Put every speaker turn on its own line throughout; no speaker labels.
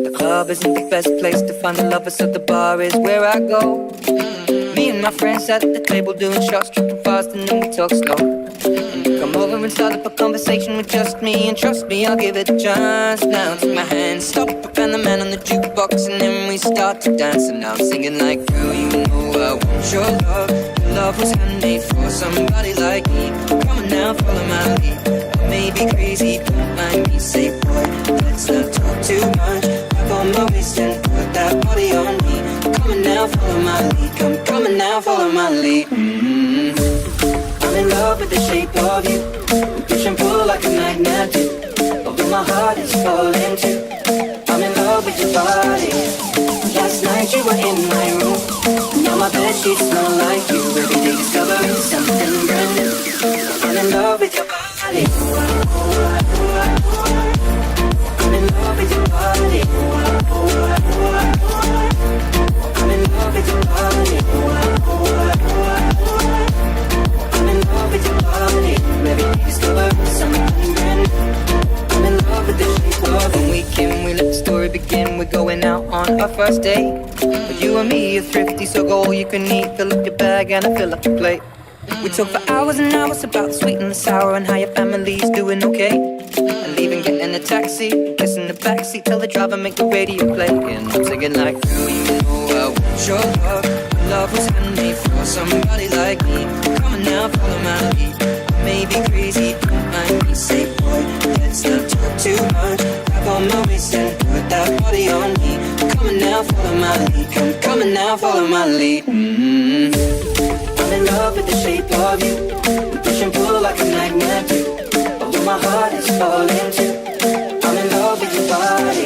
The club isn't the best place to find the lovers, so the bar is where I go. Me and my friends sat at the table doing shots, tripping fast, and then we talk slow. Come over and start up a conversation with just me, and trust me, I'll give it a chance. Now take my hand, stop, and the man on the jukebox, and then we start to dance. And now I'm singing like, girl, you know I want your love. Your love was handmade for somebody like me. Come on now, follow my lead. I may be crazy, don't mind me. Say, boy, let's not talk too much. Grab on my waist and put that body on me. Come on now, follow my lead. Come on now, follow my lead. I'm in love with the shape of you. We push and pull like a magnet do. Although my heart is falling too. I'm in love with your body. Last night you were in my room. Now my bedsheets smell like you. Every day discovering something brand new. I'm in love with your body. I'm in love with your body. I'm in love with your body. I'm in love with your body. Every day discovering something brand new. I'm in love with the shape of you. When we can, we let the story begin. We're going out on our first date. But you and me are thrifty, so go all you can eat. Fill up your bag and I fill up your plate. We talk for hours and hours about the sweet and the sour and how your family's doing okay. And even getting a taxi, kissing the backseat, tell the driver make the radio play. And I'm singing like, girl, you know I want your love. Your love was handmade for somebody like me. Come on now, follow my lead. I may be crazy, don't mind me. Say, boy, let's not talk too much. Grab on my waist and put that body on me. Come on now, follow my lead. Come on now, follow my lead. I'm in love with the shape of you. We push and pull like a magnet do. Although my heart is falling too. I'm in love with your body.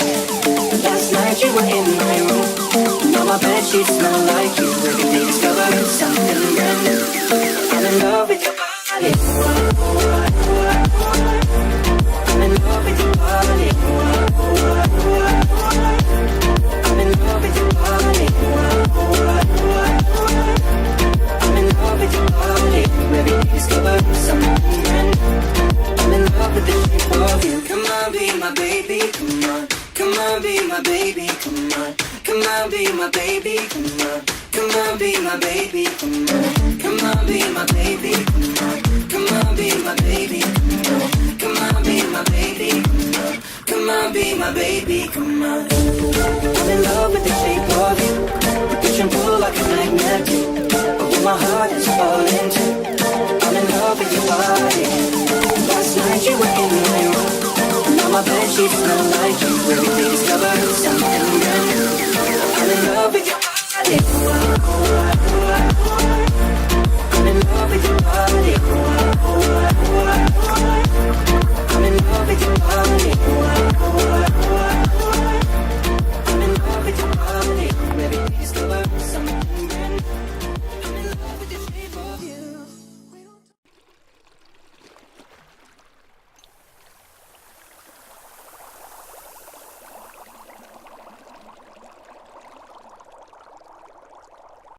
Last night you were in my room. Now my bedsheets smell like you. Every day discovering something brand new. I'm in love with your body. I'm in love with your body. I'm in love with your body. I'm in love with your body. Every day discovering something brand new. I'm in love with the shape of you. Come on, be my baby, come on. Come on, be my baby, come on. Come on, be my baby, come on. Come on, be my baby, come on. Come on, be my baby, come on. Come on, be my baby, come on. Come on, be my baby, come on. Come on, be my baby, come on. I'm in love with the shape of you. We push and pull like a magnet do. Although my heart is falling too. I'm in love with your body. Last night you were in my room. Now my bedsheets smell like you. Every day discovering something brand new. I'm in love with your body.